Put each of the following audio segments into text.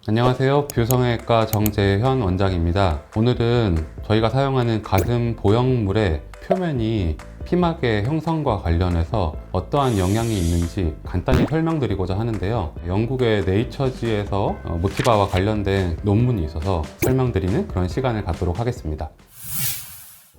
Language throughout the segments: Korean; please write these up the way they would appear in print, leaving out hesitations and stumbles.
안녕하세요. 뷰성형외과 정재현 원장입니다. 오늘은 저희가 사용하는 가슴 보형물의 표면이 피막의 형성과 관련해서 어떠한 영향이 있는지 간단히 설명드리고자 하는데요. 영국의 네이처지에서 모티바와 관련된 논문이 있어서 설명드리는 그런 시간을 갖도록 하겠습니다.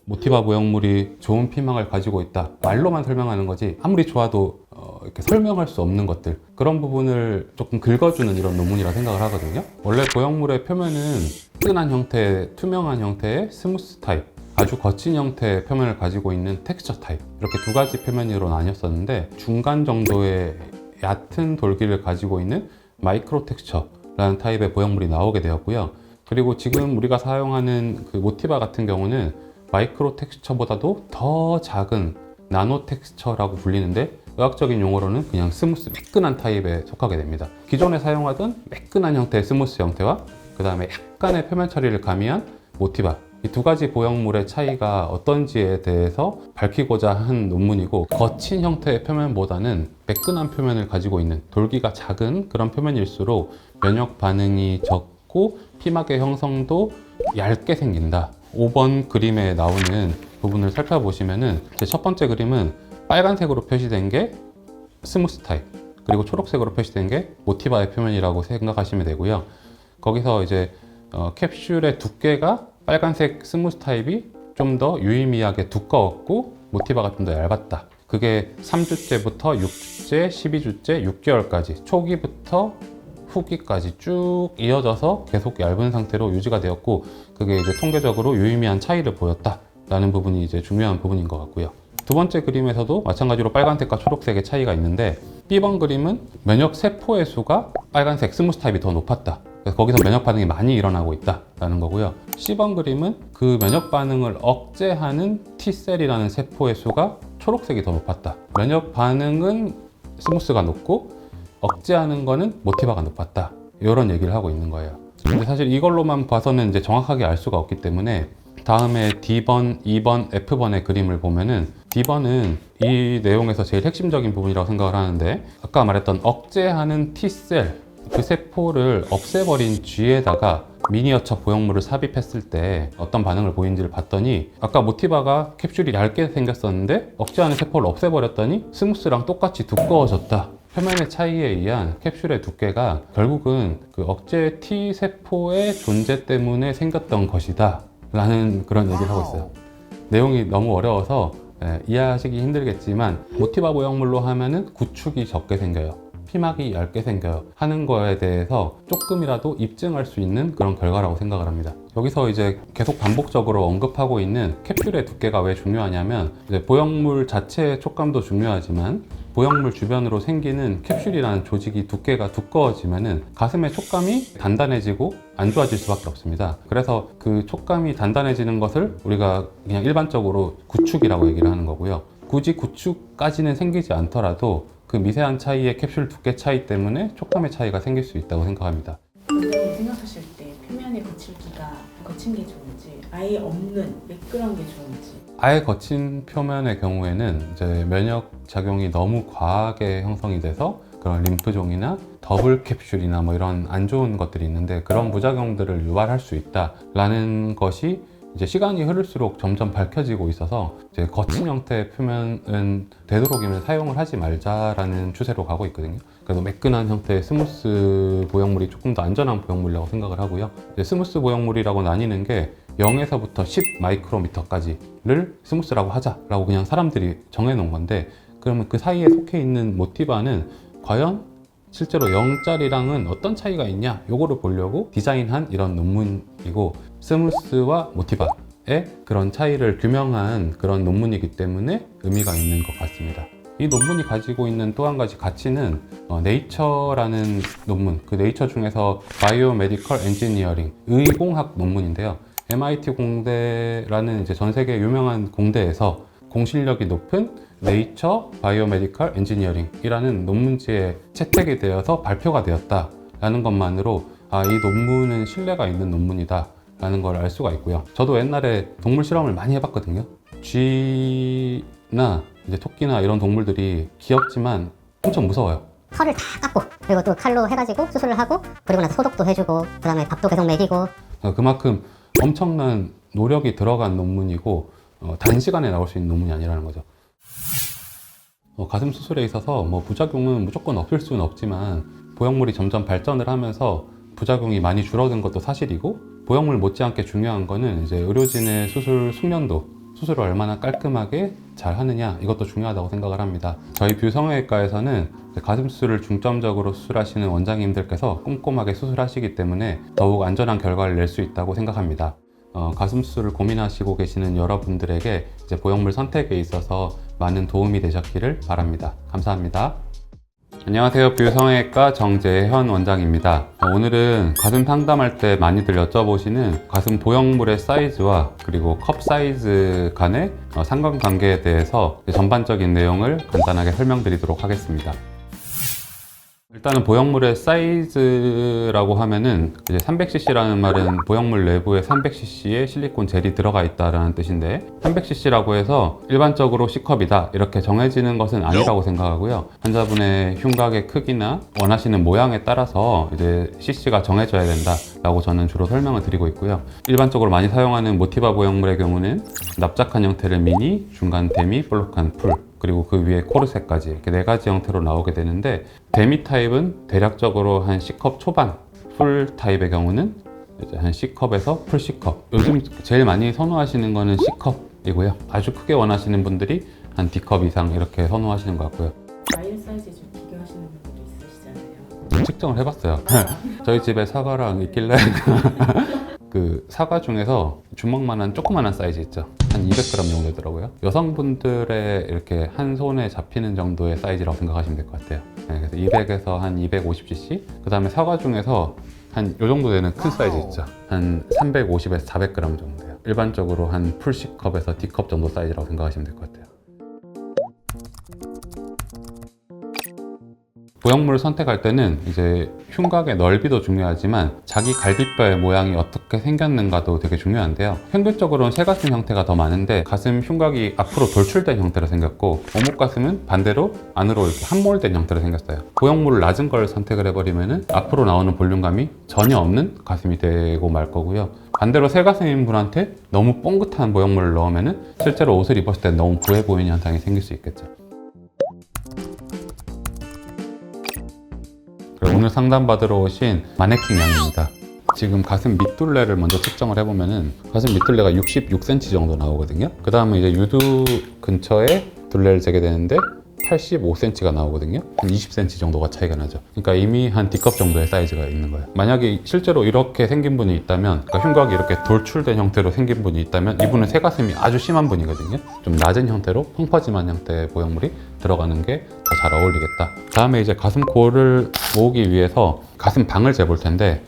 모티바 보형물이 좋은 피막을 가지고 있다. 말로만 설명하는 거지 아무리 좋아도 이렇게 설명할 수 없는 것들, 그런 부분을 조금 긁어주는 이런 논문이라 생각을 하거든요. 원래 보형물의 표면은 뜨끈한 형태, 투명한 형태의 스무스 타입, 아주 거친 형태의 표면을 가지고 있는 텍스처 타입, 이렇게 두 가지 표면으로 나뉘었었는데 중간 정도의 얕은 돌기를 가지고 있는 마이크로 텍스처라는 타입의 보형물이 나오게 되었고요. 그리고 지금 우리가 사용하는 그 모티바 같은 경우는 마이크로 텍스처보다도 더 작은 나노 텍스처라고 불리는데, 의학적인 용어로는 그냥 스무스, 매끈한 타입에 속하게 됩니다. 기존에 사용하던 매끈한 형태의 스무스 형태와 그 다음에 약간의 표면 처리를 가미한 모티바, 이 두 가지 보형물의 차이가 어떤지에 대해서 밝히고자 한 논문이고, 거친 형태의 표면보다는 매끈한 표면을 가지고 있는, 돌기가 작은 그런 표면일수록 면역 반응이 적고 피막의 형성도 얇게 생긴다. 5번 그림에 나오는 부분을 살펴보시면은, 제 첫 번째 그림은 빨간색으로 표시된 게 스무스 타입, 그리고 초록색으로 표시된 게 모티바의 표면이라고 생각하시면 되고요. 거기서 이제 캡슐의 두께가 빨간색 스무스 타입이 좀 더 유의미하게 두꺼웠고 모티바가 좀 더 얇았다. 그게 3주째부터 6주째, 12주째, 6개월까지 초기부터 후기까지 쭉 이어져서 계속 얇은 상태로 유지가 되었고, 그게 이제 통계적으로 유의미한 차이를 보였다라는 부분이 이제 중요한 부분인 것 같고요. 두 번째 그림에서도 마찬가지로 빨간색과 초록색의 차이가 있는데, B번 그림은 면역 세포의 수가 빨간색 스무스 타입이 더 높았다. 그래서 거기서 면역 반응이 많이 일어나고 있다라는 거고요. C번 그림은 그 면역 반응을 억제하는 T셀이라는 세포의 수가 초록색이 더 높았다. 면역 반응은 스무스가 높고 억제하는 거는 모티바가 높았다. 이런 얘기를 하고 있는 거예요. 근데 사실 이걸로만 봐서는 이제 정확하게 알 수가 없기 때문에, 다음에 D번, 2번, F번의 그림을 보면은 D번은 이 내용에서 제일 핵심적인 부분이라고 생각을 하는데, 아까 말했던 억제하는 T셀, 그 세포를 없애버린 G에다가 미니어처 보형물을 삽입했을 때 어떤 반응을 보이는지를 봤더니, 아까 모티바가 캡슐이 얇게 생겼었는데 억제하는 세포를 없애버렸더니 스무스랑 똑같이 두꺼워졌다. 표면의 차이에 의한 캡슐의 두께가 결국은 그 억제 T세포의 존재 때문에 생겼던 것이다 라는 그런 얘기를 하고 있어요. 내용이 너무 어려워서 이해하시기 힘들겠지만, 모티바 보형물로 하면은 구축이 적게 생겨요, 피막이 얇게 생겨요 하는 거에 대해서 조금이라도 입증할 수 있는 그런 결과라고 생각을 합니다. 여기서 이제 계속 반복적으로 언급하고 있는 캡슐의 두께가 왜 중요하냐면, 이제 보형물 자체의 촉감도 중요하지만 보형물 주변으로 생기는 캡슐이라는 조직이 두께가 두꺼워지면은 가슴의 촉감이 단단해지고 안 좋아질 수밖에 없습니다. 그래서 그 촉감이 단단해지는 것을 우리가 그냥 일반적으로 구축이라고 얘기를 하는 거고요. 굳이 구축까지는 생기지 않더라도 그 미세한 차이의 캡슐 두께 차이 때문에 촉감의 차이가 생길 수 있다고 생각합니다. 원장님 생각하실 때 표면의 거칠기가 거친 게 좋은지, 아예 없는 매끈한 게 좋은지? 아예 거친 표면의 경우에는 이제 면역 작용이 너무 과하게 형성이 돼서 그런 림프종이나 더블 캡슐이나 뭐 이런 안 좋은 것들이 있는데, 그런 부작용들을 유발할 수 있다라는 것이 이제 시간이 흐를수록 점점 밝혀지고 있어서, 이제 거친 형태의 표면은 되도록이면 사용을 하지 말자라는 추세로 가고 있거든요. 그래서 매끈한 형태의 스무스 보형물이 조금 더 안전한 보형물이라고 생각을 하고요. 이제 스무스 보형물이라고 나뉘는 게 0에서부터 10 마이크로미터까지를 스무스라고 하자라고 그냥 사람들이 정해놓은 건데, 그러면 그 사이에 속해 있는 모티바는 과연 실제로 0짜리랑은 어떤 차이가 있냐, 요거를 보려고 디자인한 이런 논문이고, 스무스와 모티바의 그런 차이를 규명한 그런 논문이기 때문에 의미가 있는 것 같습니다. 이 논문이 가지고 있는 또 한 가지 가치는 네이처라는 논문, 그 네이처 중에서 바이오메디컬 엔지니어링, 의공학 논문인데요. MIT 공대라는 이제 전 세계 유명한 공대에서 공실력이 높은 네이처 바이오메디컬 엔지니어링이라는 논문지에 채택이 되어서 발표가 되었다라는 것만으로 이 논문은 신뢰가 있는 논문이다 라는 걸 알 수가 있고요. 저도 옛날에 동물 실험을 많이 해봤거든요. 쥐나 이제 토끼나 이런 동물들이 귀엽지만 엄청 무서워요. 털을 다 깎고 그리고 또 칼로 해가지고 수술을 하고 그리고 나서 소독도 해주고 그 다음에 밥도 계속 먹이고. 그만큼 엄청난 노력이 들어간 논문이고 단시간에 나올 수 있는 논문이 아니라는 거죠. 가슴 수술에 있어서 뭐 부작용은 무조건 없을 수는 없지만 보형물이 점점 발전을 하면서 부작용이 많이 줄어든 것도 사실이고, 보형물 못지않게 중요한 거는 이제 의료진의 수술 숙련도, 수술을 얼마나 깔끔하게 잘 하느냐, 이것도 중요하다고 생각을 합니다. 저희 뷰성형외과에서는 가슴 수술을 중점적으로 수술하시는 원장님들께서 꼼꼼하게 수술하시기 때문에 더욱 안전한 결과를 낼 수 있다고 생각합니다. 가슴 수술을 고민하시고 계시는 여러분들에게 이제 보형물 선택에 있어서 많은 도움이 되셨기를 바랍니다. 감사합니다. 안녕하세요. 뷰성형외과 정재현 원장입니다. 오늘은 가슴 상담할 때 많이들 여쭤보시는 가슴 보형물의 사이즈와 그리고 컵 사이즈 간의 상관관계에 대해서 전반적인 내용을 간단하게 설명드리도록 하겠습니다. 일단은 보형물의 사이즈라고 하면은 이제 300cc라는 말은 보형물 내부에 300cc의 실리콘 젤이 들어가 있다라는 뜻인데, 300cc라고 해서 일반적으로 C컵이다 이렇게 정해지는 것은 아니라고 생각하고요. 환자분의 흉곽의 크기나 원하시는 모양에 따라서 이제 cc가 정해져야 된다라고 저는 주로 설명을 드리고 있고요. 일반적으로 많이 사용하는 모티바 보형물의 경우는 납작한 형태를 미니, 중간 데미, 볼록한 풀, 그리고 그 위에 코르셋까지 이렇게 4가지 형태로 나오게 되는데, 데미 타입은 대략적으로 한 C컵 초반, 풀 타입의 경우는 이제 한 C컵에서 풀 C컵. 요즘 제일 많이 선호하시는 거는 C컵이고요. 아주 크게 원하시는 분들이 한 D컵 이상 이렇게 선호하시는 것 같고요. 과일 사이즈 좀 비교하시는 분들도 있으시잖아요. 측정을 해봤어요. 저희 집에 사과랑 있길래 그 사과 중에서 주먹만한 조그만한 사이즈 있죠. 한 200g 정도 되더라고요. 여성분들의 이렇게 한 손에 잡히는 정도의 사이즈라고 생각하시면 될 것 같아요. 네, 그래서 200에서 한 250cc. 그 다음에 사과 중에서 한 요 정도 되는 큰 사이즈 있죠. 한 350에서 400g 정도 돼요. 일반적으로 한 풀 C컵에서 D컵 정도 사이즈라고 생각하시면 될 것 같아요. 보형물을 선택할 때는 이제 흉곽의 넓이도 중요하지만 자기 갈비뼈의 모양이 어떻게 생겼는가도 되게 중요한데요. 평균적으로는 새가슴 형태가 더 많은데, 가슴 흉곽이 앞으로 돌출된 형태로 생겼고, 오목가슴은 반대로 안으로 이렇게 함몰된 형태로 생겼어요. 보형물을 낮은 걸 선택을 해버리면은 앞으로 나오는 볼륨감이 전혀 없는 가슴이 되고 말 거고요. 반대로 새가슴인 분한테 너무 뻥긋한 보형물을 넣으면은 실제로 옷을 입었을 때 너무 부해 보이는 현상이 생길 수 있겠죠. 오늘 상담받으러 오신 마네킹 양입니다. 지금 가슴 밑둘레를 먼저 측정을 해보면은 가슴 밑둘레가 66cm 정도 나오거든요. 그 다음에 이제 유두 근처에 둘레를 재게 되는데 85cm가 나오거든요. 한 20cm 정도가 차이가 나죠. 그러니까 이미 한 D컵 정도의 사이즈가 있는 거예요. 만약에 실제로 이렇게 생긴 분이 있다면, 그러니까 흉곽이 이렇게 돌출된 형태로 생긴 분이 있다면 이분은 새가슴이 아주 심한 분이거든요. 좀 낮은 형태로 펑퍼짐한 형태의 보형물이 들어가는 게 더 잘 어울리겠다. 다음에 이제 가슴골을 모으기 위해서 가슴방을 재볼 텐데,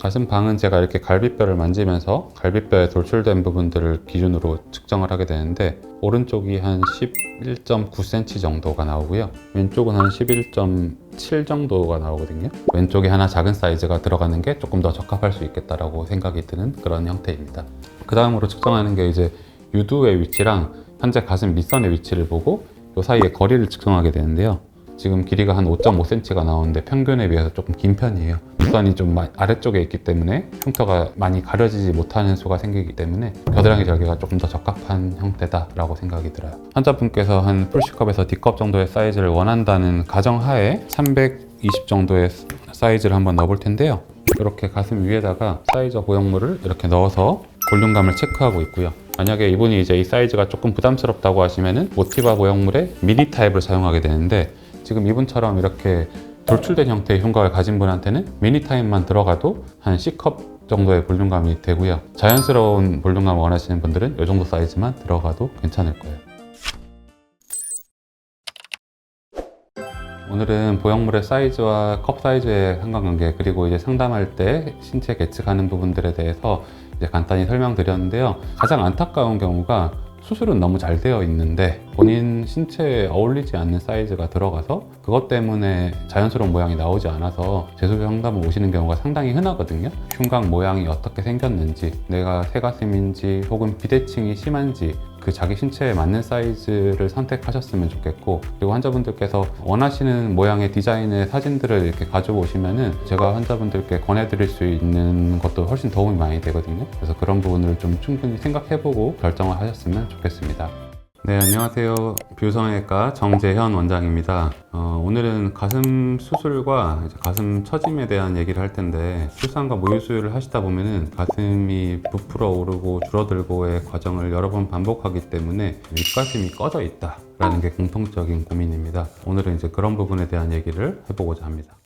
가슴방은 제가 이렇게 갈비뼈를 만지면서 갈비뼈에 돌출된 부분들을 기준으로 측정을 하게 되는데, 오른쪽이 한 11.9cm 정도가 나오고요. 왼쪽은 한 11.7 정도가 나오거든요. 왼쪽에 하나 작은 사이즈가 들어가는 게 조금 더 적합할 수 있겠다라고 생각이 드는 그런 형태입니다. 그 다음으로 측정하는 게 이제 유두의 위치랑 현재 가슴 밑선의 위치를 보고 이 사이의 거리를 측정하게 되는데요. 지금 길이가 한 5.5cm가 나오는데 평균에 비해서 조금 긴 편이에요. 밑선이 좀 아래쪽에 있기 때문에 흉터가 많이 가려지지 못하는 수가 생기기 때문에 겨드랑이 절개가 조금 더 적합한 형태다라고 생각이 들어요. 환자분께서 한 풀C컵에서 D컵 정도의 사이즈를 원한다는 가정하에 320 정도의 사이즈를 한번 넣어볼 텐데요. 이렇게 가슴 위에다가 사이즈 보형물을 이렇게 넣어서 볼륨감을 체크하고 있고요. 만약에 이분이 이제 이 사이즈가 조금 부담스럽다고 하시면은 모티바 보형물의 미니 타입을 사용하게 되는데, 지금 이분처럼 이렇게 돌출된 형태의 흉곽을 가진 분한테는 미니 타입만 들어가도 한 C컵 정도의 볼륨감이 되고요. 자연스러운 볼륨감을 원하시는 분들은 이 정도 사이즈만 들어가도 괜찮을 거예요. 오늘은 보형물의 사이즈와 컵 사이즈의 상관관계, 그리고 이제 상담할 때 신체 계측하는 부분들에 대해서 이제 간단히 설명드렸는데요. 가장 안타까운 경우가 수술은 너무 잘 되어 있는데 본인 신체에 어울리지 않는 사이즈가 들어가서 그것 때문에 자연스러운 모양이 나오지 않아서 재수술 상담을 오시는 경우가 상당히 흔하거든요. 흉곽 모양이 어떻게 생겼는지, 내가 새가슴인지 혹은 비대칭이 심한지 그 자기 신체에 맞는 사이즈를 선택하셨으면 좋겠고, 그리고 환자분들께서 원하시는 모양의 디자인의 사진들을 이렇게 가져오시면은 제가 환자분들께 권해드릴 수 있는 것도 훨씬 도움이 많이 되거든요. 그래서 그런 부분을 좀 충분히 생각해보고 결정을 하셨으면 좋겠습니다. 네, 안녕하세요. 비유성형외과 정재현 원장입니다. 오늘은 가슴 수술과 이제 가슴 처짐에 대한 얘기를 할 텐데, 출산과 모유 수유를 하시다 보면은 가슴이 부풀어 오르고 줄어들고의 과정을 여러 번 반복하기 때문에 윗가슴이 꺼져 있다라는 게 공통적인 고민입니다. 오늘은 이제 그런 부분에 대한 얘기를 해보고자 합니다.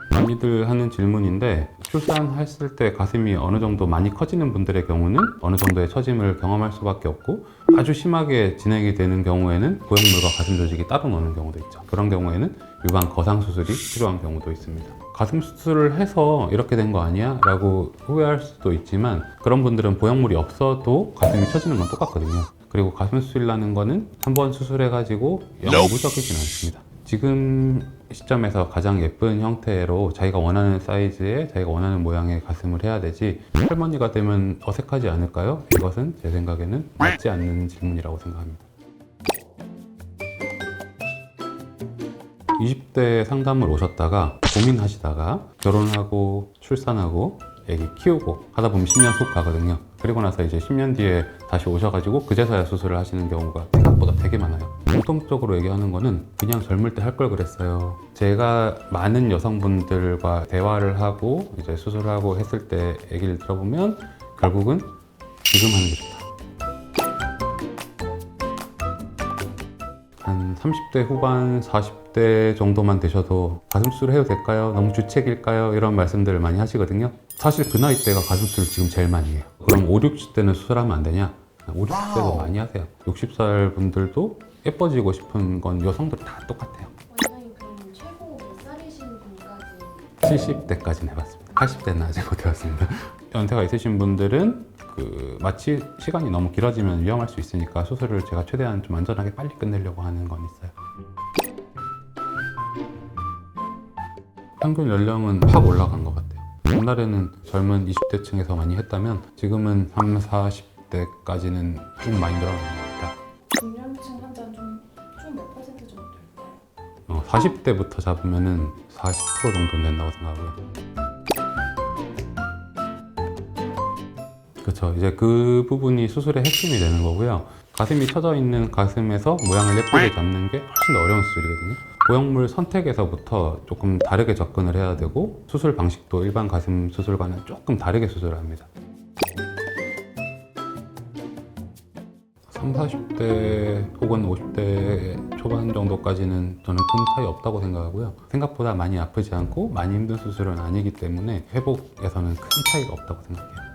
많이들 하는 질문인데, 출산했을 때 가슴이 어느 정도 많이 커지는 분들의 경우는 어느 정도의 처짐을 경험할 수밖에 없고, 아주 심하게 진행이 되는 경우에는 보형물과 가슴 조직이 따로 노는 경우도 있죠. 그런 경우에는 유방 거상 수술이 필요한 경우도 있습니다. 가슴 수술을 해서 이렇게 된 거 아니야? 라고 후회할 수도 있지만, 그런 분들은 보형물이 없어도 가슴이 처지는 건 똑같거든요. 그리고 가슴 수술이라는 거는 한 번 수술해가지고 영구적이진 않습니다. 지금 시점에서 가장 예쁜 형태로 자기가 원하는 사이즈에 자기가 원하는 모양의 가슴을 해야 되지, 할머니가 되면 어색하지 않을까요? 이것은 제 생각에는 맞지 않는 질문이라고 생각합니다. 20대 상담을 오셨다가 고민하시다가 결혼하고 출산하고 애기 키우고 하다 보면 10년 속 가거든요. 그리고 나서 이제 10년 뒤에 다시 오셔가지고 그제서야 수술을 하시는 경우가 생각보다 되게 많아요. 공통적으로 얘기하는 거는 그냥 젊을 때 할 걸 그랬어요. 제가 많은 여성분들과 대화를 하고 이제 수술하고 했을 때 얘기를 들어보면 결국은 지금 하는 게 좋다. 한 30대 후반, 40대 정도만 되셔도 가슴수술 해도 될까요? 너무 주책일까요? 이런 말씀들을 많이 하시거든요. 사실 그 나이대가 가슴수술 지금 제일 많이 해요. 그럼 5, 60대는 수술하면 안 되냐? 5, 60대도 많이 하세요. 60살 분들도 예뻐지고 싶은 건 여성들 다 똑같아요. 원장님 그럼 최고 몇 살이신 분까지? 70대까지는 해봤습니다. 80대는 아직 못 해봤습니다. 연세가 있으신 분들은 마취 시간이 너무 길어지면 위험할 수 있으니까 수술을 제가 최대한 좀 안전하게 빨리 끝내려고 하는 건 있어요. 평균 연령은 확 올라간 것 같아요. 옛날에는 젊은 20대층에서 많이 했다면 지금은 30, 40대까지는 좀 많이 늘어난 것 같다. 중년층 환자는 좀 몇 퍼센트 정도 될까요? 40대부터 잡으면은 40% 정도 된다고 생각하고요. 그렇죠. 이제 그 부분이 수술의 핵심이 되는 거고요. 가슴이 처져 있는 가슴에서 모양을 예쁘게 잡는 게 훨씬 더 어려운 수술이거든요. 보형물 선택에서부터 조금 다르게 접근을 해야 되고, 수술 방식도 일반 가슴 수술과는 조금 다르게 수술을 합니다. 30, 40대 혹은 50대 초반 정도까지는 저는 큰 차이 없다고 생각하고요. 생각보다 많이 아프지 않고 많이 힘든 수술은 아니기 때문에 회복에서는 큰 차이가 없다고 생각해요.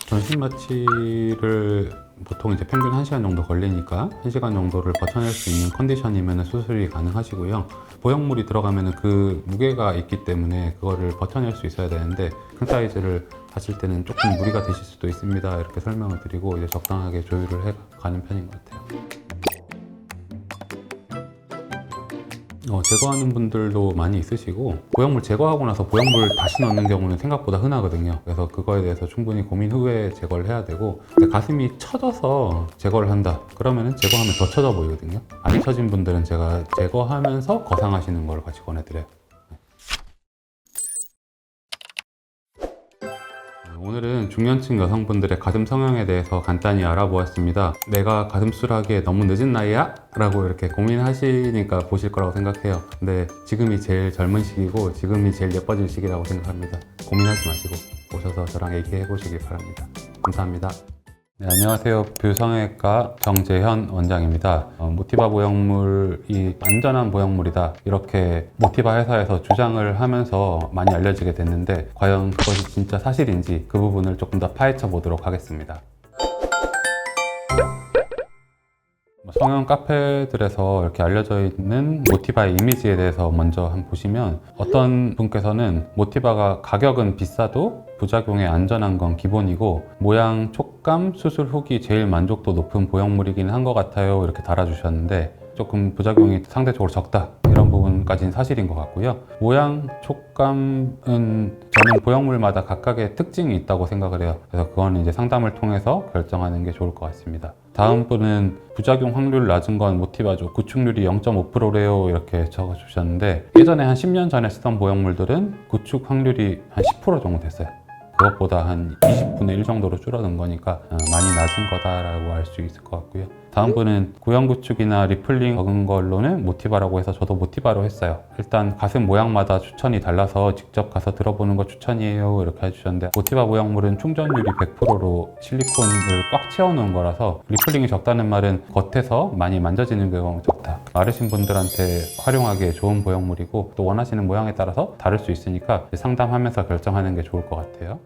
전신 마취를 보통 이제 평균 1시간 정도 걸리니까 1시간 정도를 버텨낼 수 있는 컨디션이면 수술이 가능하시고요. 보형물이 들어가면 그 무게가 있기 때문에 그거를 버텨낼 수 있어야 되는데, 큰 사이즈를 하실 때는 조금 무리가 되실 수도 있습니다. 이렇게 설명을 드리고 이제 적당하게 조율을 해가는 편인 것 같아요. 제거하는 분들도 많이 있으시고, 보형물 제거하고 나서 보형물 다시 넣는 경우는 생각보다 흔하거든요. 그래서 그거에 대해서 충분히 고민 후에 제거를 해야 되고, 근데 가슴이 처져서 제거를 한다 그러면은 제거하면 더 처져 보이거든요. 안 처진 분들은 제가 제거하면서 거상하시는 걸 같이 권해드려요. 오늘은 중년층 여성분들의 가슴 성형에 대해서 간단히 알아보았습니다. 내가 가슴 수술하기에 너무 늦은 나이야? 라고 이렇게 고민하시니까 보실 거라고 생각해요. 근데 지금이 제일 젊은 시기고 지금이 제일 예뻐질 시기라고 생각합니다. 고민하지 마시고 오셔서 저랑 얘기해 보시길 바랍니다. 감사합니다. 네, 안녕하세요. 비유성형외과 정재현 원장입니다. 모티바 보형물이 안전한 보형물이다, 이렇게 모티바 회사에서 주장을 하면서 많이 알려지게 됐는데, 과연 그것이 진짜 사실인지 그 부분을 조금 더 파헤쳐 보도록 하겠습니다. 성형 카페들에서 이렇게 알려져 있는 모티바의 이미지에 대해서 먼저 한번 보시면, 어떤 분께서는 모티바가 가격은 비싸도 부작용에 안전한 건 기본이고 모양, 촉감, 수술 후기 제일 만족도 높은 보형물이긴 한 것 같아요, 이렇게 달아주셨는데, 조금 부작용이 상대적으로 적다, 이런 부분까지는 사실인 것 같고요. 모양, 촉감은 저는 보형물마다 각각의 특징이 있다고 생각을 해요. 그래서 그거는 이제 상담을 통해서 결정하는 게 좋을 것 같습니다. 다음 분은 부작용 확률 낮은 건 모티바죠. 구축률이 0.5%래요. 이렇게 적어주셨는데, 예전에 한 10년 전에 쓰던 보형물들은 구축 확률이 한 10% 정도 됐어요. 그것보다 한 20분의 1 정도로 줄어든 거니까 많이 낮은 거다라고 알 수 있을 것 같고요. 다음 분은 구형 구축이나 리플링 적은 걸로는 모티바라고 해서 저도 모티바로 했어요. 일단 가슴 모양마다 추천이 달라서 직접 가서 들어보는 거 추천이에요, 이렇게 해주셨는데, 모티바 보형물은 충전율이 100%로 실리콘을 꽉 채워놓은 거라서 리플링이 적다는 말은 겉에서 많이 만져지는 경우가 적다. 마르신 분들한테 활용하기에 좋은 보형물이고, 또 원하시는 모양에 따라서 다를 수 있으니까 상담하면서 결정하는 게 좋을 것 같아요.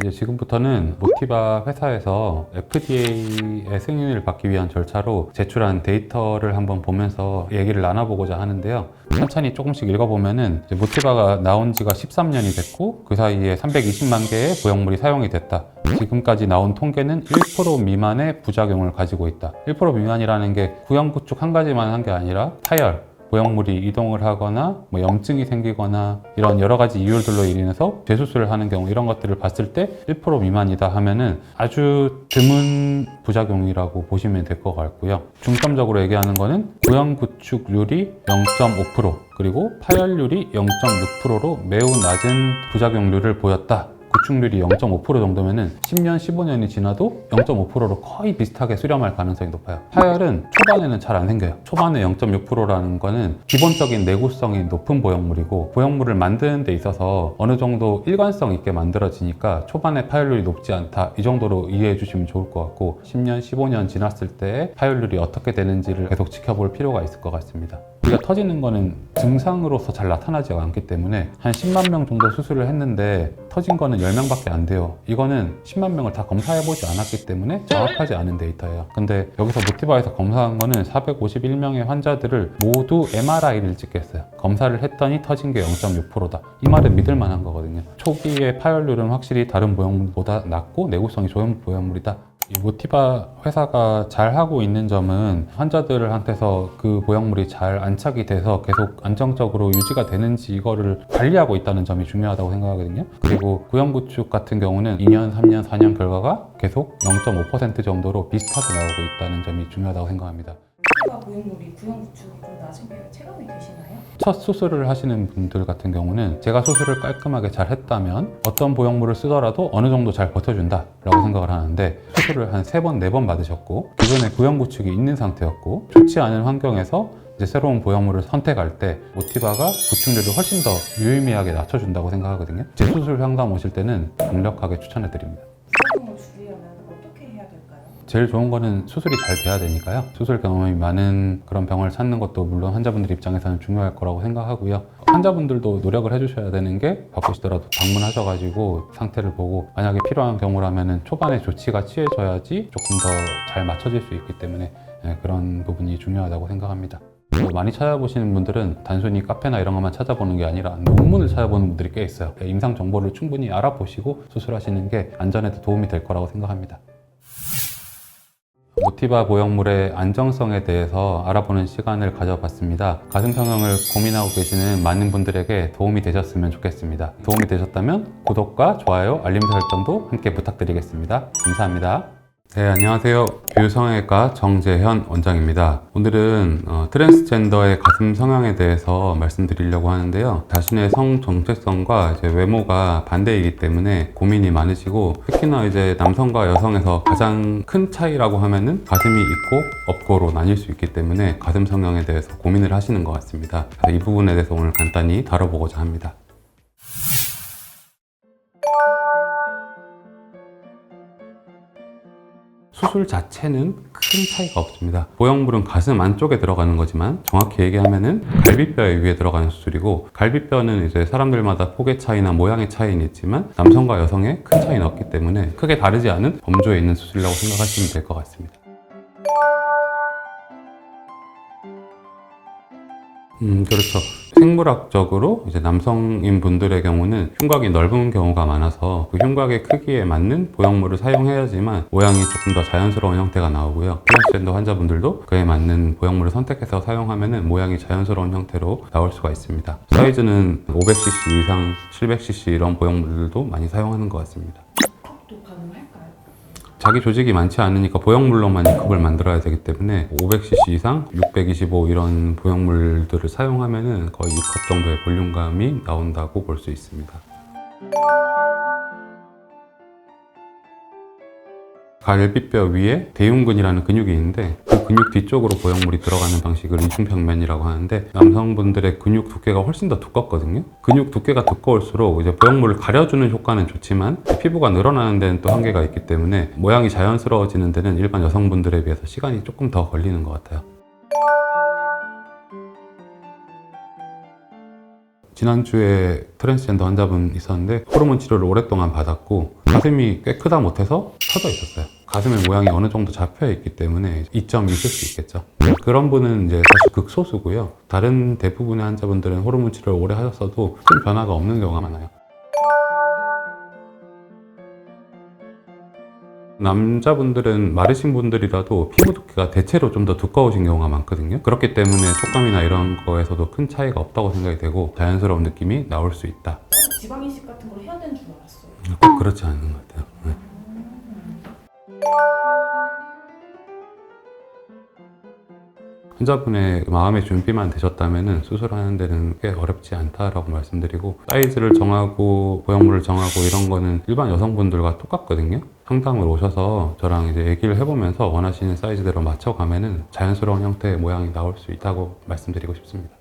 이제 지금부터는 모티바 회사에서 FDA의 승인을 받기 위한 절차로 제출한 데이터를 한번 보면서 얘기를 나눠보고자 하는데요. 천천히 조금씩 읽어보면은 이제 모티바가 나온 지가 13년이 됐고, 그 사이에 320만 개의 보형물이 사용이 됐다. 지금까지 나온 통계는 1% 미만의 부작용을 가지고 있다. 1% 미만이라는 게 구형 구축 한 가지만 한 게 아니라 파열, 보형물이 이동을 하거나 염증이 생기거나 이런 여러 가지 이유들로 인해서 재수술을 하는 경우, 이런 것들을 봤을 때 1% 미만이다 하면은 아주 드문 부작용이라고 보시면 될 것 같고요. 중점적으로 얘기하는 거는 구형 구축률이 0.5% 그리고 파열률이 0.6%로 매우 낮은 부작용률을 보였다. 구축률이 0.5% 정도면은 10년, 15년이 지나도 0.5%로 거의 비슷하게 수렴할 가능성이 높아요. 파열은 초반에는 잘 안 생겨요. 초반에 0.6%라는 거는 기본적인 내구성이 높은 보형물이고, 보형물을 만드는 데 있어서 어느 정도 일관성 있게 만들어지니까 초반에 파열률이 높지 않다, 이 정도로 이해해 주시면 좋을 것 같고, 10년, 15년 지났을 때 파열률이 어떻게 되는지를 계속 지켜볼 필요가 있을 것 같습니다. 우리가 터지는 거는 증상으로서 잘 나타나지 않기 때문에 한 10만 명 정도 수술을 했는데 터진 거는 10명밖에 안 돼요. 이거는 10만 명을 다 검사해보지 않았기 때문에 정확하지 않은 데이터예요. 근데 여기서 모티바에서 검사한 거는 451명의 환자들을 모두 MRI를 찍겠어요. 검사를 했더니 터진 게 0.6%다. 이 말은 믿을 만한 거거든요. 초기의 파열률은 확실히 다른 보형물보다 낮고 내구성이 좋은 보형물이다. 이 모티바 회사가 잘 하고 있는 점은 환자들한테서 그 보형물이 잘 안착이 돼서 계속 안정적으로 유지가 되는지 이거를 관리하고 있다는 점이 중요하다고 생각하거든요. 그리고 구형 구축 같은 경우는 2년, 3년, 4년 결과가 계속 0.5% 정도로 비슷하게 나오고 있다는 점이 중요하다고 생각합니다. 모티바 보형물이 구형 구축이 좀 낮은 게 체감이 되시나요? 첫 수술을 하시는 분들 같은 경우는 제가 수술을 깔끔하게 잘 했다면 어떤 보형물을 쓰더라도 어느 정도 잘 버텨준다 라고 생각을 하는데, 수술을 한 3번, 4번 받으셨고 기존에 구형 구축이 있는 상태였고 좋지 않은 환경에서 이제 새로운 보형물을 선택할 때 모티바가 구축률을 훨씬 더 유의미하게 낮춰준다고 생각하거든요. 재수술 상담 오실 때는 강력하게 추천해 드립니다. 부작용을 줄이려면 어떻게 해야 될까요? 제일 좋은 거는 수술이 잘 돼야 되니까요. 수술 경험이 많은 그런 병원을 찾는 것도 물론 환자분들 입장에서는 중요할 거라고 생각하고요. 환자분들도 노력을 해주셔야 되는 게, 바쁘시더라도 방문하셔가지고 상태를 보고 만약에 필요한 경우라면 초반에 조치가 취해져야지 조금 더 잘 맞춰질 수 있기 때문에 그런 부분이 중요하다고 생각합니다. 많이 찾아보시는 분들은 단순히 카페나 이런 것만 찾아보는 게 아니라 논문을 찾아보는 분들이 꽤 있어요. 임상 정보를 충분히 알아보시고 수술하시는 게 안전에도 도움이 될 거라고 생각합니다. 모티바 보형물의 안정성에 대해서 알아보는 시간을 가져봤습니다. 가슴 성형을 고민하고 계시는 많은 분들에게 도움이 되셨으면 좋겠습니다. 도움이 되셨다면 구독과 좋아요, 알림 설정도 함께 부탁드리겠습니다. 감사합니다. 네, 안녕하세요. 교육성형외과 정재현 원장입니다. 오늘은 트랜스젠더의 가슴 성형에 대해서 말씀드리려고 하는데요. 자신의 성 정체성과 이제 외모가 반대이기 때문에 고민이 많으시고, 특히나 이제 남성과 여성에서 가장 큰 차이라고 하면은 가슴이 있고 없고로 나뉠 수 있기 때문에 가슴 성형에 대해서 고민을 하시는 것 같습니다. 그래서 이 부분에 대해서 오늘 간단히 다뤄보고자 합니다. 수술 자체는 큰 차이가 없습니다. 보형물은 가슴 안쪽에 들어가는 거지만 정확히 얘기하면은 갈비뼈 위에 들어가는 수술이고, 갈비뼈는 이제 사람들마다 폭의 차이나 모양의 차이는 있지만 남성과 여성의 큰 차이는 없기 때문에 크게 다르지 않은 범주에 있는 수술이라고 생각하시면 될 것 같습니다. 그렇죠. 생물학적으로 이제 남성인 분들의 경우는 흉곽이 넓은 경우가 많아서 그 흉곽의 크기에 맞는 보형물을 사용해야지만 모양이 조금 더 자연스러운 형태가 나오고요. 트랜스젠더 환자분들도 그에 맞는 보형물을 선택해서 사용하면 모양이 자연스러운 형태로 나올 수가 있습니다. 사이즈는 500cc 이상, 700cc 이런 보형물들도 많이 사용하는 것 같습니다. 컵도 가능할까요? 자기 조직이 많지 않으니까 보형물로만 이 컵을 만들어야 되기 때문에 500cc 이상, 625 이런 보형물들을 사용하면 거의 2컵 정도의 볼륨감이 나온다고 볼 수 있습니다. 갈비뼈 위에 대흉근이라는 근육이 있는데 그 근육 뒤쪽으로 보형물이 들어가는 방식을 이중평면이라고 하는데 남성분들의 근육 두께가 훨씬 더 두껍거든요. 근육 두께가 두꺼울수록 이제 보형물을 가려주는 효과는 좋지만 피부가 늘어나는 데는 또 한계가 있기 때문에 모양이 자연스러워지는 데는 일반 여성분들에 비해서 시간이 조금 더 걸리는 것 같아요. 지난주에 트랜스젠더 환자분 있었는데 호르몬 치료를 오랫동안 받았고 가슴이 꽤 크다 못해서 터져 있었어요. 가슴의 모양이 어느 정도 잡혀 있기 때문에 이점이 있을 수 있겠죠. 그런 분은 이제 사실 극소수고요. 다른 대부분의 환자분들은 호르몬 치료를 오래 하셨어도 큰 변화가 없는 경우가 많아요. 남자분들은 마르신 분들이라도 피부 두께가 대체로 좀 더 두꺼우신 경우가 많거든요. 그렇기 때문에 촉감이나 이런 거에서도 큰 차이가 없다고 생각이 되고 자연스러운 느낌이 나올 수 있다. 지방 이식 같은 걸 해야 되는 줄 알았어요. 꼭 그렇지 않은 것 같아요. 네. 환자분의 마음의 준비만 되셨다면 수술하는 데는 꽤 어렵지 않다라고 말씀드리고 사이즈를 정하고 보형물을 정하고 이런 거는 일반 여성분들과 똑같거든요. 상담을 오셔서 저랑 이제 얘기를 해보면서 원하시는 사이즈대로 맞춰가면은 자연스러운 형태의 모양이 나올 수 있다고 말씀드리고 싶습니다.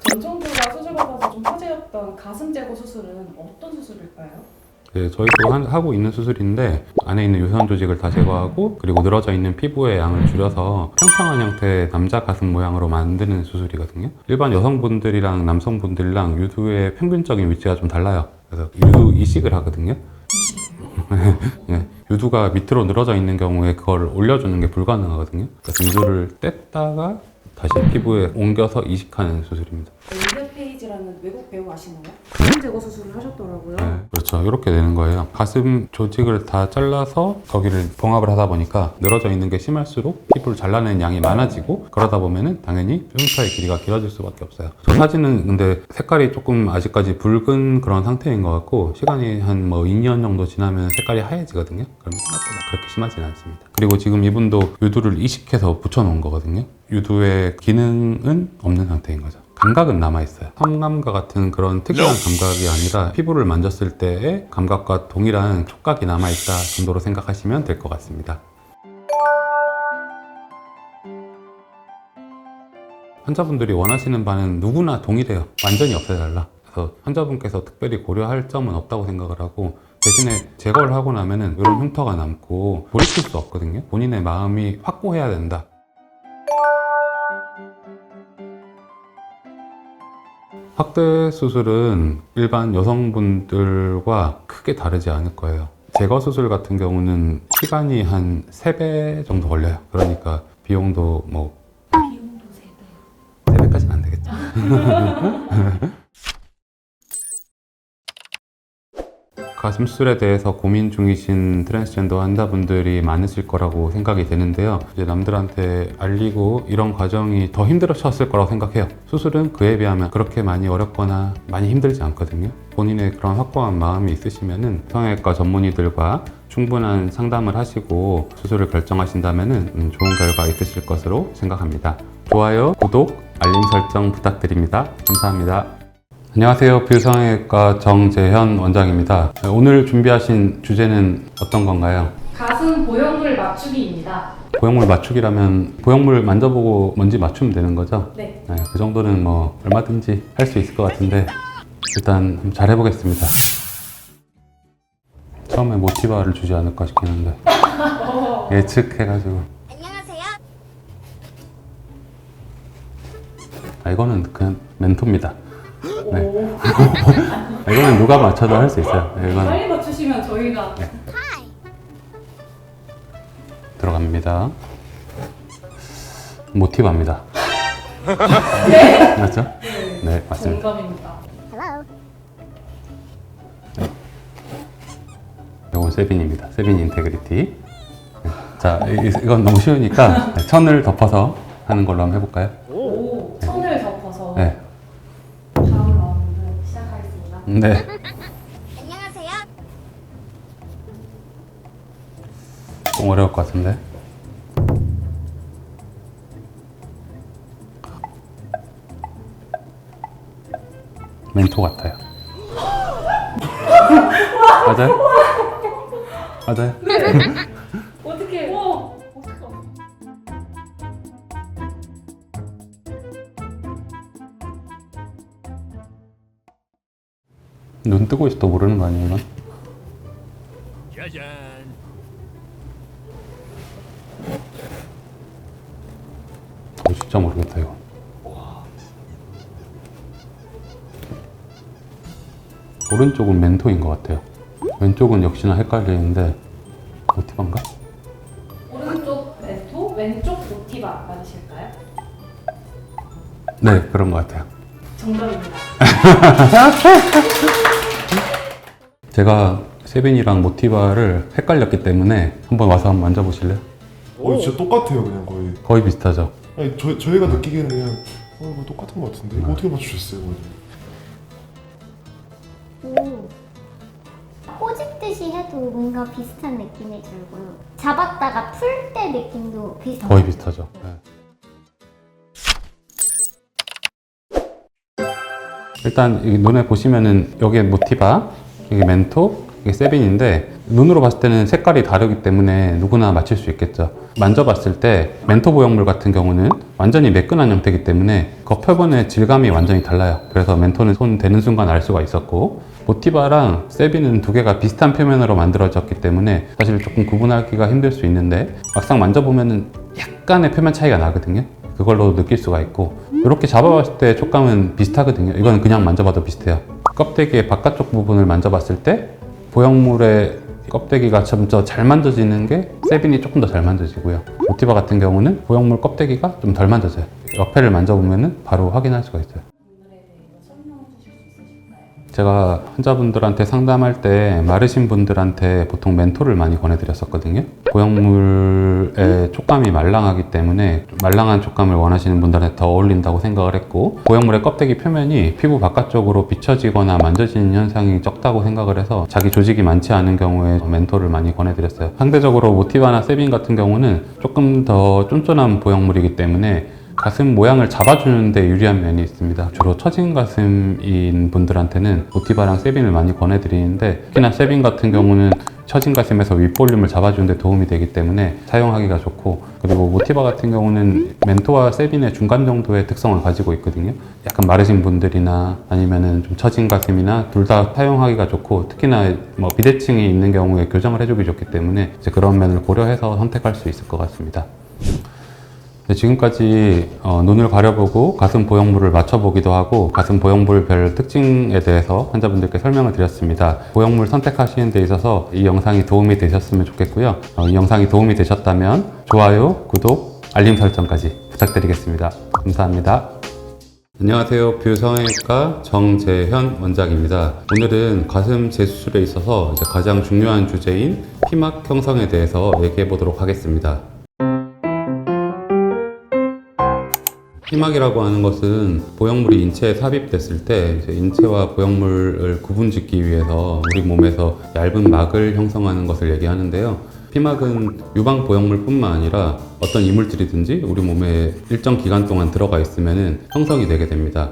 전정부가 수술받아서 좀 화제였던 가슴 제거 수술은 어떤 수술일까요? 네, 저희도 하고 있는 수술인데 안에 있는 유선 조직을 다 제거하고 그리고 늘어져 있는 피부의 양을 줄여서 평평한 형태의 남자 가슴 모양으로 만드는 수술이거든요. 일반 여성분들이랑 남성분들이랑 유두의 평균적인 위치가 좀 달라요. 그래서 유두 이식을 하거든요. 네, 유두가 밑으로 늘어져 있는 경우에 그걸 올려주는 게 불가능하거든요. 그래서 유두를 뗐다가 다시 피부에 옮겨서 이식하는 수술입니다. 윌드 페이지라는 외국 배우 아시나요? 가슴 제거 수술을 하셨더라고요. 네, 그렇죠. 이렇게 되는 거예요. 가슴 조직을 다 잘라서 거기를 봉합을 하다 보니까 늘어져 있는 게 심할수록 피부를 잘라내는 양이 많아지고 그러다 보면은 당연히 흉터의 길이가 길어질 수밖에 없어요. 저 사진은 근데 색깔이 조금 아직까지 붉은 그런 상태인 것 같고 시간이 한 뭐 2년 정도 지나면 색깔이 하얘지거든요. 그럼 생각보다 그렇게 심하지는 않습니다. 그리고 지금 이분도 유두를 이식해서 붙여놓은 거거든요. 유두의 기능은 없는 상태인 거죠. 감각은 남아있어요. 성감과 같은 그런 특이한 감각이 아니라 피부를 만졌을 때의 감각과 동일한 촉각이 남아있다 정도로 생각하시면 될 것 같습니다. 환자분들이 원하시는 바는 누구나 동일해요. 완전히 없애달라. 그래서 환자분께서 특별히 고려할 점은 없다고 생각을 하고 대신에 제거를 하고 나면은 이런 흉터가 남고 돌이킬 수 없거든요. 본인의 마음이 확고해야 된다. 확대 수술은 일반 여성분들과 크게 다르지 않을 거예요. 제거 수술 같은 경우는 시간이 한 3배 정도 걸려요. 그러니까 비용도 뭐 비용도 3배. 3배까지는 안 되겠죠. 가슴 수술에 대해서 고민 중이신 트랜스젠더 환자분들이 많으실 거라고 생각이 되는데요. 이제 남들한테 알리고 이런 과정이 더 힘들으셨을 거라고 생각해요. 수술은 그에 비하면 그렇게 많이 어렵거나 많이 힘들지 않거든요. 본인의 그런 확고한 마음이 있으시면은 성형외과 전문의들과 충분한 상담을 하시고 수술을 결정하신다면은 좋은 결과 있으실 것으로 생각합니다. 좋아요, 구독, 알림 설정 부탁드립니다. 감사합니다. 안녕하세요. 뷰성형외과 정재현 원장입니다. 오늘 준비하신 주제는 어떤 건가요? 가슴 보형물 맞추기입니다. 보형물 맞추기라면 보형물 만져보고 뭔지 맞추면 되는 거죠? 네. 네, 그 정도는 뭐 얼마든지 할 수 있을 것 같은데 일단 잘 해보겠습니다. 처음에 모티바를 주지 않을까 싶긴 한데 예측해가지고. 안녕하세요. 이거는 그냥 멘토입니다. 네. 이거는 누가 맞춰도 할 수 있어요. 이건 빨리 맞추시면 저희가 들어갑니다. 모티바입니다. 네? 맞죠? 네. 네, 맞습니다. 정답입니다. 이건 세빈입니다. 세빈 인테그리티. 네. 자, 이건 너무 쉬우니까 천을 덮어서 하는 걸로 한번 해볼까요? 오, 천을 덮어서 네. 다음 라운드 시작하겠습니다. 네. 안녕하세요. 좀 어려울 것 같은데. 멘토 같아요. 맞아요? 맞아요? 어떻게? 와, 어떡해. 눈 뜨고 있어도 모르는 거 아니에요, 이건? 진짜 모르겠다, 이거. 오른쪽은 멘토인 것 같아요. 왼쪽은 역시나 헷갈리는데 모티바인가? 오른쪽 멘토, 왼쪽 모티바 맞으실까요? 네, 그런 것 같아요. 정답입니다. 제가 세빈이랑 모티바를 헷갈렸기 때문에 한번 와서 한번 만져보실래요? 진짜 똑같아요 그냥 거의. 거의 비슷하죠? 아니 저희가 느끼기에는 그냥 이거 똑같은 것 같은데 이거 어떻게 맞추셨어요? 오. 꼬집듯이 해도 뭔가 비슷한 느낌이 들고요. 잡았다가 풀 때 느낌도 비슷하고. 거의 비슷하죠. 네. 일단 이 눈에 보시면은 여기에 모티바, 이게 멘토, 이게 세빈인데 눈으로 봤을 때는 색깔이 다르기 때문에 누구나 맞힐 수 있겠죠. 만져봤을 때 멘토 보형물 같은 경우는 완전히 매끈한 형태이기 때문에 겉표면의 질감이 완전히 달라요. 그래서 멘토는 손 대는 순간 알 수가 있었고, 모티바랑 세빈은 두 개가 비슷한 표면으로 만들어졌기 때문에 사실 조금 구분하기가 힘들 수 있는데 막상 만져보면은 약간의 표면 차이가 나거든요. 그걸로 느낄 수가 있고, 이렇게 잡아봤을 때 촉감은 비슷하거든요. 이건 그냥 만져봐도 비슷해요. 껍데기의 바깥쪽 부분을 만져봤을 때 보형물의 껍데기가 좀 더 잘 만져지는 게 세빈이 조금 더 잘 만져지고요. 모티바 같은 경우는 보형물 껍데기가 좀 덜 만져져요. 옆에를 만져보면 바로 확인할 수가 있어요. 오늘에 대해 설명해 주실 수 있으실까요? 제가 환자분들한테 상담할 때 마르신 분들한테 보통 멘토를 많이 권해드렸었거든요. 보형물의 촉감이 말랑하기 때문에 말랑한 촉감을 원하시는 분들한테 더 어울린다고 생각을 했고, 보형물의 껍데기 표면이 피부 바깥쪽으로 비춰지거나 만져지는 현상이 적다고 생각을 해서 자기 조직이 많지 않은 경우에 멘토를 많이 권해드렸어요. 상대적으로 모티바나 세빈 같은 경우는 조금 더 쫀쫀한 보형물이기 때문에 가슴 모양을 잡아주는 데 유리한 면이 있습니다. 주로 처진 가슴인 분들한테는 모티바랑 세빈을 많이 권해드리는데, 특히나 세빈 같은 경우는 처진 가슴에서 윗볼륨을 잡아주는 데 도움이 되기 때문에 사용하기가 좋고, 그리고 모티바 같은 경우는 멘토와 세빈의 중간 정도의 특성을 가지고 있거든요. 약간 마르신 분들이나 아니면은 좀 처진 가슴이나 둘 다 사용하기가 좋고, 특히나 뭐 비대칭이 있는 경우에 교정을 해주기 좋기 때문에 이제 그런 면을 고려해서 선택할 수 있을 것 같습니다. 네, 지금까지 눈을 가려보고 가슴 보형물을 맞춰보기도 하고 가슴 보형물별 특징에 대해서 환자분들께 설명을 드렸습니다. 보형물 선택하시는 데 있어서 이 영상이 도움이 되셨으면 좋겠고요. 이 영상이 도움이 되셨다면 좋아요, 구독, 알림 설정까지 부탁드리겠습니다. 감사합니다. 안녕하세요. 뷰성형외과 정재현 원장입니다. 오늘은 가슴 재수술에 있어서 이제 가장 중요한 주제인 피막 형성에 대해서 얘기해 보도록 하겠습니다. 피막이라고 하는 것은 보형물이 인체에 삽입됐을 때 이제 인체와 보형물을 구분짓기 위해서 우리 몸에서 얇은 막을 형성하는 것을 얘기하는데요. 피막은 유방 보형물뿐만 아니라 어떤 이물질이든지 우리 몸에 일정 기간 동안 들어가 있으면 형성이 되게 됩니다.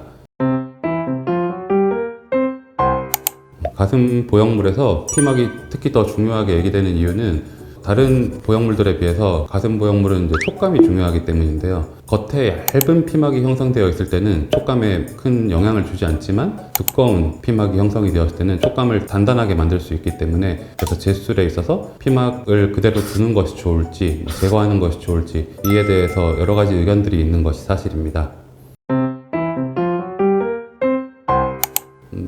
가슴 보형물에서 피막이 특히 더 중요하게 얘기되는 이유는 다른 보형물들에 비해서 가슴 보형물은 이제 촉감이 중요하기 때문인데요. 겉에 얇은 피막이 형성되어 있을 때는 촉감에 큰 영향을 주지 않지만 두꺼운 피막이 형성이 되었을 때는 촉감을 단단하게 만들 수 있기 때문에, 그래서 재수술에 있어서 피막을 그대로 두는 것이 좋을지 제거하는 것이 좋을지 이에 대해서 여러 가지 의견들이 있는 것이 사실입니다.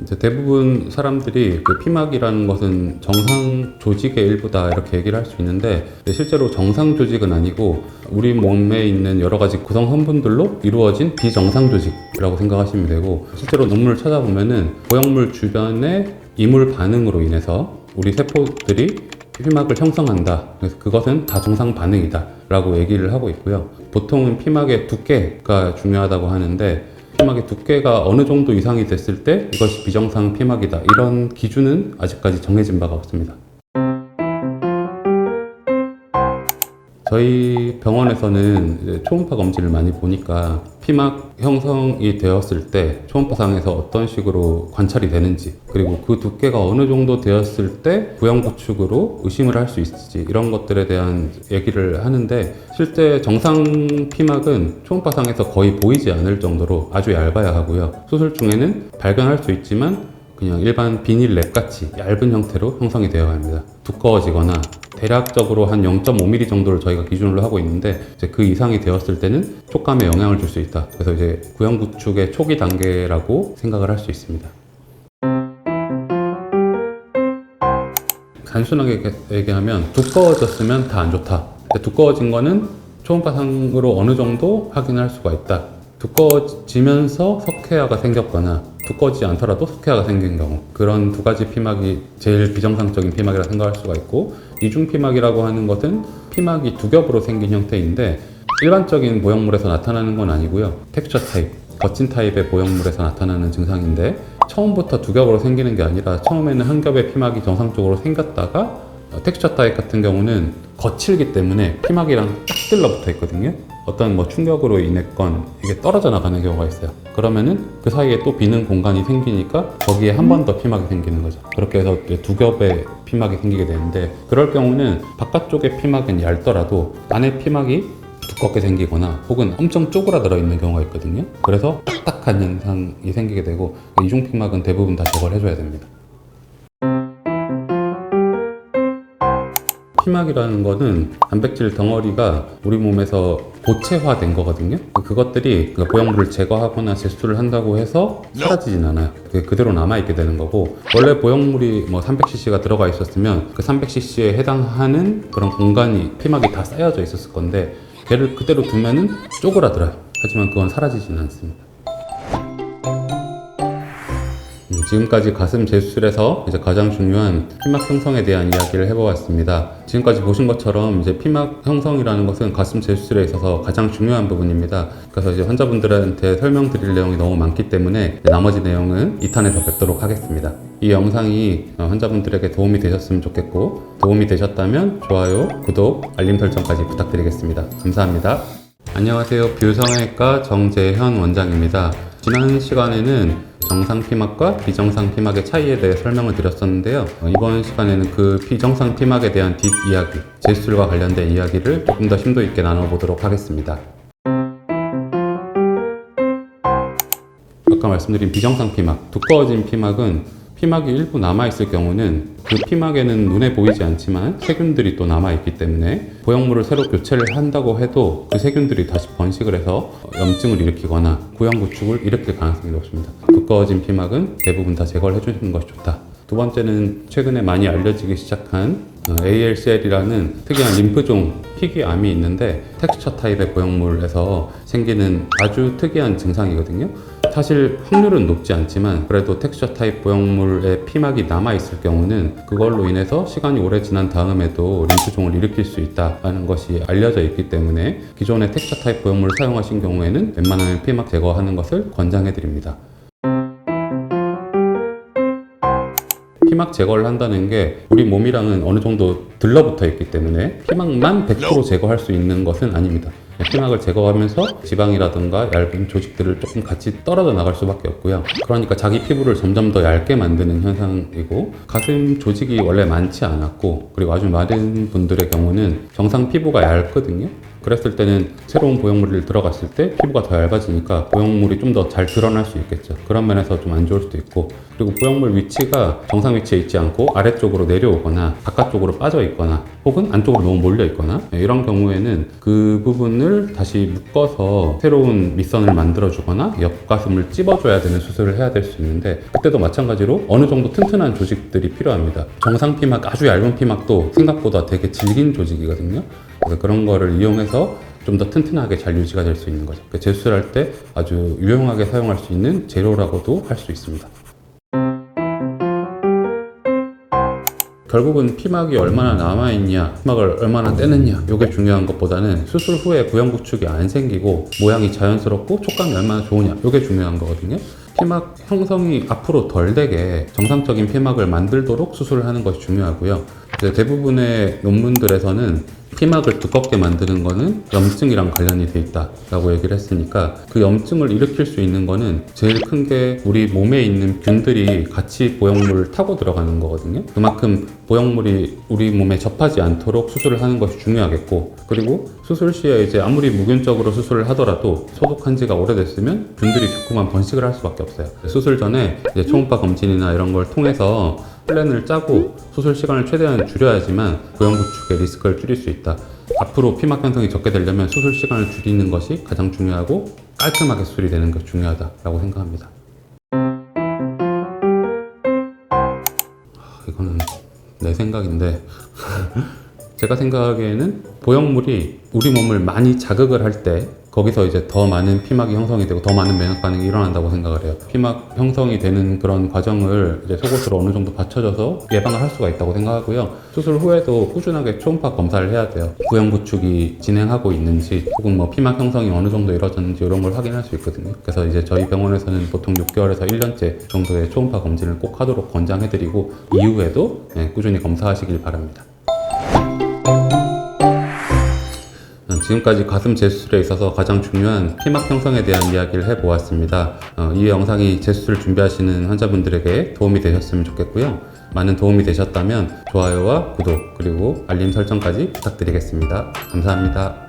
이제 대부분 사람들이 그 피막이라는 것은 정상 조직의 일부다 이렇게 얘기를 할 수 있는데 실제로 정상 조직은 아니고 우리 몸에 있는 여러 가지 구성 성분들로 이루어진 비정상 조직이라고 생각하시면 되고, 실제로 논문을 찾아보면은 보형물 주변의 이물 반응으로 인해서 우리 세포들이 피막을 형성한다. 그래서 그것은 다 정상 반응이다 라고 얘기를 하고 있고요. 보통은 피막의 두께가 중요하다고 하는데, 피막의 두께가 어느 정도 이상이 됐을 때 이것이 비정상 피막이다, 이런 기준은 아직까지 정해진 바가 없습니다. 저희 병원에서는 이제 초음파 검진을 많이 보니까 피막 형성이 되었을 때 초음파상에서 어떤 식으로 관찰이 되는지, 그리고 그 두께가 어느 정도 되었을 때 부형 구축으로 의심을 할 수 있을지, 이런 것들에 대한 얘기를 하는데, 실제 정상 피막은 초음파상에서 거의 보이지 않을 정도로 아주 얇아야 하고요. 수술 중에는 발견할 수 있지만 그냥 일반 비닐 랩같이 얇은 형태로 형성이 되어야 합니다. 두꺼워지거나 대략적으로 한 0.5mm 정도를 저희가 기준으로 하고 있는데, 이제 그 이상이 되었을 때는 촉감에 영향을 줄 수 있다. 그래서 이제 부형 구축의 초기 단계라고 생각을 할 수 있습니다. 단순하게 얘기하면 두꺼워졌으면 다 안 좋다. 두꺼워진 거는 초음파상으로 어느 정도 확인할 수가 있다. 두꺼워지면서 석회화가 생겼거나 두꺼워지지 않더라도 석회화가 생긴 경우, 그런 두 가지 피막이 제일 비정상적인 피막이라 생각할 수가 있고, 이중 피막이라고 하는 것은 피막이 두 겹으로 생긴 형태인데 일반적인 보형물에서 나타나는 건 아니고요. 텍스처 타입, 거친 타입의 보형물에서 나타나는 증상인데, 처음부터 두 겹으로 생기는 게 아니라 처음에는 한 겹의 피막이 정상적으로 생겼다가 텍스처 타입 같은 경우는 거칠기 때문에 피막이랑 딱 들러붙어 있거든요. 어떤 충격으로 인했건 이게 떨어져 나가는 경우가 있어요. 그러면은 그 사이에 또 비는 공간이 생기니까 거기에 한 번 더 피막이 생기는 거죠. 그렇게 해서 두 겹의 피막이 생기게 되는데, 그럴 경우는 바깥쪽의 피막은 얇더라도 안에 피막이 두껍게 생기거나 혹은 엄청 쪼그라들어 있는 경우가 있거든요. 그래서 딱딱한 현상이 생기게 되고, 이중 피막은 대부분 다 제거를 해줘야 됩니다. 피막이라는 거는 단백질 덩어리가 우리 몸에서 고체화된 거거든요. 그것들이 보형물을 제거하거나 제수를 한다고 해서 사라지진 않아요. 그게 그대로 남아있게 되는 거고, 원래 보형물이 300cc가 들어가 있었으면 그 300cc에 해당하는 그런 공간이 피막이 다 쌓여져 있었을 건데, 걔를 그대로 두면은 쪼그라들어요. 하지만 그건 사라지진 않습니다. 지금까지 가슴 제수술에서 이제 가장 중요한 피막 형성에 대한 이야기를 해보았습니다. 지금까지 보신 것처럼 이제 피막 형성이라는 것은 가슴 제수술에 있어서 가장 중요한 부분입니다. 그래서 이제 환자분들한테 설명드릴 내용이 너무 많기 때문에 나머지 내용은 2탄에서 뵙도록 하겠습니다. 이 영상이 환자분들에게 도움이 되셨으면 좋겠고, 도움이 되셨다면 좋아요, 구독, 알림 설정까지 부탁드리겠습니다. 감사합니다. 안녕하세요. 뷰성외과 정재현 원장입니다. 지난 시간에는 정상 피막과 비정상 피막의 차이에 대해 설명을 드렸었는데요. 이번 시간에는 그 비정상 피막에 대한 뒷이야기, 제수술과 관련된 이야기를 조금 더 심도 있게 나눠보도록 하겠습니다. 아까 말씀드린 비정상 피막, 두꺼워진 피막은 피막이 일부 남아있을 경우는 그 피막에는 눈에 보이지 않지만 세균들이 또 남아있기 때문에 보형물을 새로 교체를 한다고 해도 그 세균들이 다시 번식을 해서 염증을 일으키거나 부형 구축을 일으킬 가능성이 높습니다. 두꺼워진 피막은 대부분 다 제거를 해주시는 것이 좋다. 두 번째는 최근에 많이 알려지기 시작한 ALCL이라는 특이한 림프종 희귀암이 있는데, 텍스처 타입의 보형물에서 생기는 아주 특이한 증상이거든요. 사실 확률은 높지 않지만 그래도 텍스처 타입 보형물의 피막이 남아있을 경우는 그걸로 인해서 시간이 오래 지난 다음에도 림프종을 일으킬 수 있다는 것이 알려져 있기 때문에 기존의 텍스처 타입 보형물을 사용하신 경우에는 웬만하면 피막 제거하는 것을 권장해 드립니다. 피막 제거를 한다는 게 우리 몸이랑은 어느 정도 들러붙어 있기 때문에 피막만 100% 제거할 수 있는 것은 아닙니다. 피막을 제거하면서 지방이라든가 얇은 조직들을 조금 같이 떨어져 나갈 수밖에 없고요. 그러니까 자기 피부를 점점 더 얇게 만드는 현상이고, 가슴 조직이 원래 많지 않았고, 그리고 아주 많은 분들의 경우는 정상 피부가 얇거든요. 그랬을 때는 새로운 보형물이 들어갔을 때 피부가 더 얇아지니까 보형물이 좀 더 잘 드러날 수 있겠죠. 그런 면에서 좀 안 좋을 수도 있고, 그리고 보형물 위치가 정상 위치에 있지 않고 아래쪽으로 내려오거나 바깥쪽으로 빠져 있거나 혹은 안쪽으로 너무 몰려 있거나 이런 경우에는 그 부분을 다시 묶어서 새로운 밑선을 만들어 주거나 옆가슴을 찝어줘야 되는 수술을 해야 될 수 있는데, 그때도 마찬가지로 어느 정도 튼튼한 조직들이 필요합니다. 정상 피막, 아주 얇은 피막도 생각보다 되게 질긴 조직이거든요. 그래서 그런 거를 이용해서 좀 더 튼튼하게 잘 유지가 될 수 있는 거죠. 재수술할 때 아주 유용하게 사용할 수 있는 재료라고도 할 수 있습니다. 결국은 피막이 얼마나 남아있냐, 피막을 얼마나 떼느냐, 이게 중요한 것보다는 수술 후에 부형 구축이 안 생기고 모양이 자연스럽고 촉감이 얼마나 좋으냐, 이게 중요한 거거든요. 피막 형성이 앞으로 덜 되게 정상적인 피막을 만들도록 수술을 하는 것이 중요하고요. 대부분의 논문들에서는 피막을 두껍게 만드는 거는 염증이랑 관련이 돼 있다라고 얘기를 했으니까, 그 염증을 일으킬 수 있는 거는 제일 큰 게 우리 몸에 있는 균들이 같이 보형물을 타고 들어가는 거거든요. 그만큼 보형물이 우리 몸에 접하지 않도록 수술을 하는 것이 중요하겠고, 그리고 수술 시에 이제 아무리 무균적으로 수술을 하더라도 소독한 지가 오래됐으면 균들이 자꾸만 번식을 할 수밖에 없어요. 수술 전에 이제 초음파 검진이나 이런 걸 통해서 플랜을 짜고 수술 시간을 최대한 줄여야지만 보형 구축의 리스크를 줄일 수 있다. 앞으로 피막 형성이 적게 되려면 수술 시간을 줄이는 것이 가장 중요하고 깔끔하게 수술이 되는 것이 중요하다라고 생각합니다. 이거는 내 생각인데 제가 생각하기에는 보형물이 우리 몸을 많이 자극을 할 때 거기서 이제 더 많은 피막이 형성이 되고 더 많은 면역 반응이 일어난다고 생각을 해요. 피막 형성이 되는 그런 과정을 이제 속옷으로 어느 정도 받쳐줘서 예방을 할 수가 있다고 생각하고요. 수술 후에도 꾸준하게 초음파 검사를 해야 돼요. 부형 구축이 진행하고 있는지 혹은 뭐 피막 형성이 어느 정도 이루어졌는지 이런 걸 확인할 수 있거든요. 그래서 이제 저희 병원에서는 보통 6개월에서 1년째 정도의 초음파 검진을 꼭 하도록 권장해드리고, 이후에도 꾸준히 검사하시길 바랍니다. 지금까지 가슴 재수술에 있어서 가장 중요한 피막 형성에 대한 이야기를 해보았습니다. 이 영상이 재수술을 준비하시는 환자분들에게 도움이 되셨으면 좋겠고요. 많은 도움이 되셨다면 좋아요와 구독 그리고 알림 설정까지 부탁드리겠습니다. 감사합니다.